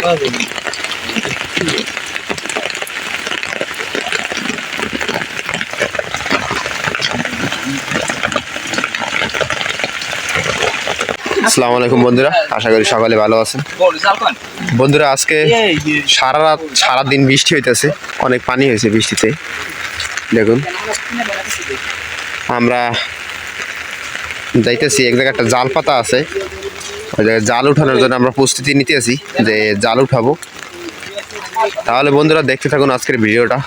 আসসালামু আলাইকুম বন্ধুরা, আশা করি সকালে ভালো আছেন। বন্ধুরা আজকে সারা দিন বৃষ্টি হইতেছে, অনেক পানি হয়েছে বৃষ্টিতে। দেখুন আমরা যাইতেছি এক জায়গায়, একটা জাল পাতা আছে, ওই জায়গায় জাল উঠানোর জন্য আমরা প্রস্তুতি নিতেছি যে জাল উঠাবো। তাহলে বন্ধুরা দেখতে থাকুন আজকের ভিডিওটা,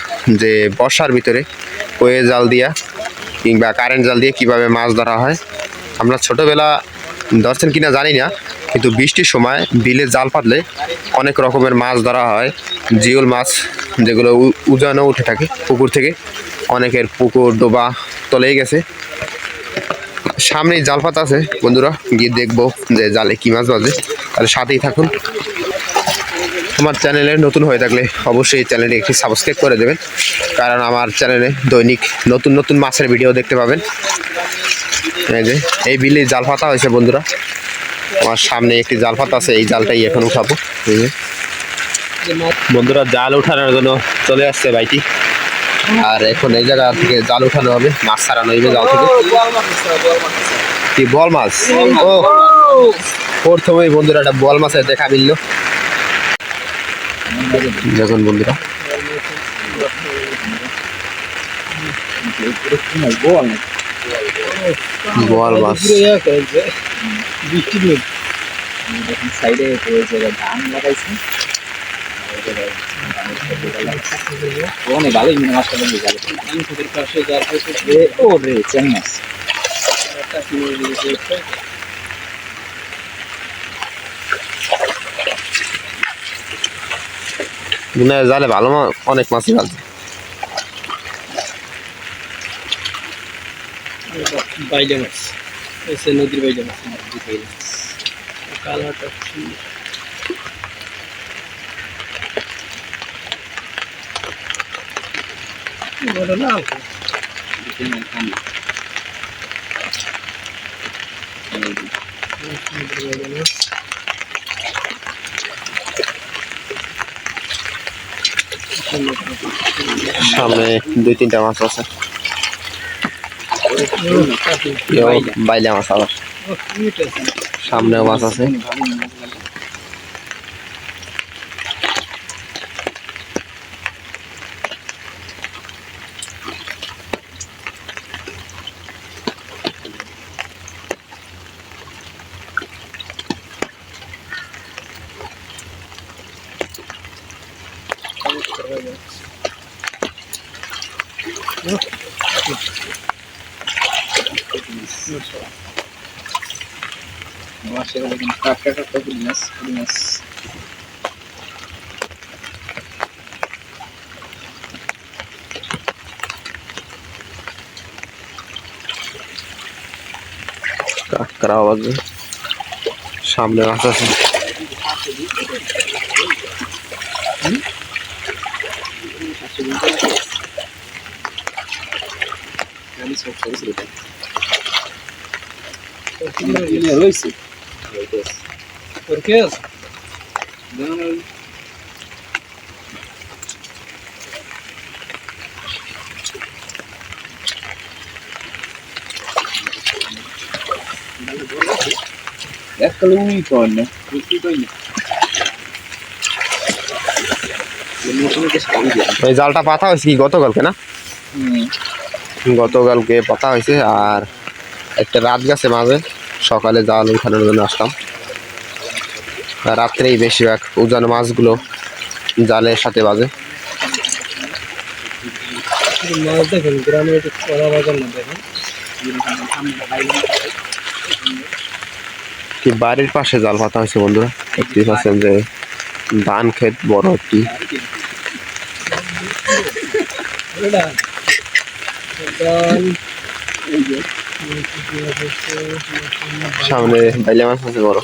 যে বর্ষার ভিতরে ওয়ে জাল দিয়া কিংবা কারেন্ট জাল দিয়ে কিভাবে মাছ ধরা হয়। আমরা ছোটোবেলা ধরছেন কিনা জানি না, কিন্তু বৃষ্টির সময় বিলে জাল পাতলে অনেক রকমের মাছ ধরা হয়। জিওল মাছ যেগুলো উজানো উঠে থাকে পুকুর থেকে, অনেকের পুকুর ডোবা তলেই গেছে। সামনেই জাল পাতা আছে বন্ধুরা, গিয়ে দেখবো যে জালে কি মাছ বাজে। তাহলে সাথেই থাকুন। আমার চ্যানেলে নতুন হয়ে থাকলে অবশ্যই চ্যানেলটি একটি সাবস্ক্রাইব করে দেবেন, কারণ আমার চ্যানেলে দৈনিক নতুন নতুন মাছের ভিডিও দেখতে পাবেন। এই যে এই বিলে জাল পাতা হয়েছে বন্ধুরা, আমার সামনে একটি জাল পাতা আছে, এই জালটাই এখন উঠাবো। বন্ধুরা জাল উঠানোর জন্য চলে আসছে ভাইটি, আর এখন এই জায়গা থেকে জাল উঠানো হবে, মাছ ছাড়ানো হইবে জাল থেকে। কি বল মাছ? ও প্রথমেই বন্ধুরা একটা বল মাছের দেখা মিলল। দেখুন বন্ধুরা বোয়াল মাছ। সাইডে ধান লাগাইছে অনেক ভালোই মাছটা ও রে চ্যাং মাছ। জালে ভালো অনেক মাছই ভালো। বাইলে মাছ এসে নদীর বাইলে মাছ, কালারটা বড় না সামনে 2-3টা মাছ আছে, বাইলা মাছ আবার সামনেও মাছ আছে। কাঁকড়া আওয়াজ, সামনে মাছ আছে। এই জালটা পাতা হয়েছে কি গতকালকে না? গতকালকে পাতা হয়েছে। আর একটা রাত গেছে মাঝে, সকালে জাল উঠানোর জন্য আসলাম। রাত্রেই বেশিরভাগ উজান মাছগুলো জালের সাথে বাজে। কি বাড়ির পাশে জাল পাতা হয়েছে বন্ধুরা, দেখতে পাচ্ছেন যে ধান ক্ষেত বড় একটি। সামনে বাইলে মাছ আছে বড়।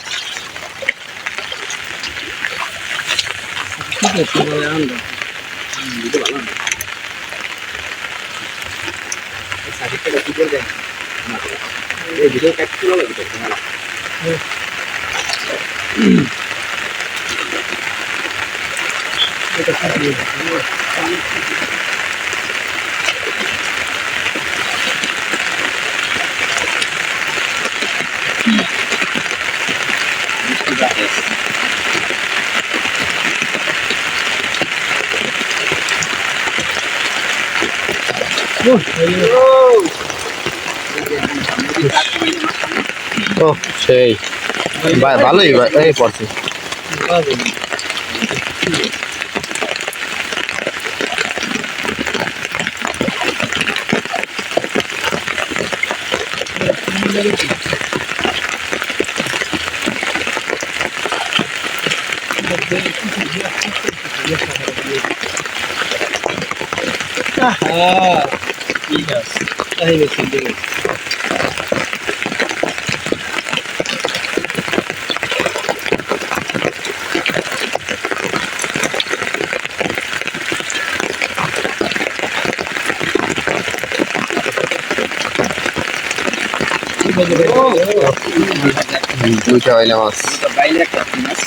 ও সেই ভালোই এই পড়ছে। ঠিক আছে, তাই গেছে, ঠিক আছে। দুইটা হইলে মাছ। বাইরে একটা মাছ।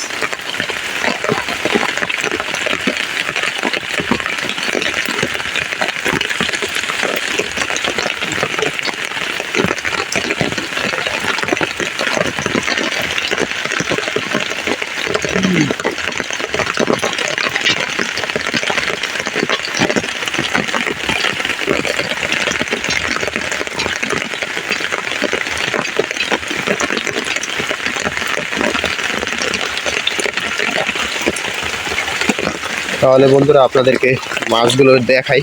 তাহলে বন্ধুরা আপনাদেরকে মাছগুলো দেখাই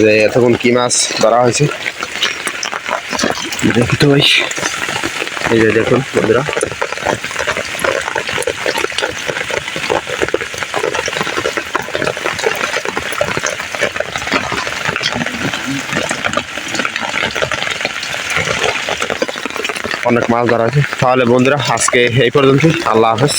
যে এতক্ষণ কি মাছ ধরা হয়েছে। দেখি তো ভাই, এই যে দেখুন বন্ধুরা, অনেক মাছ ধরা আছে। তাহলে বন্ধুরা আজকে এই পর্যন্ত, আল্লাহ হাফেজ।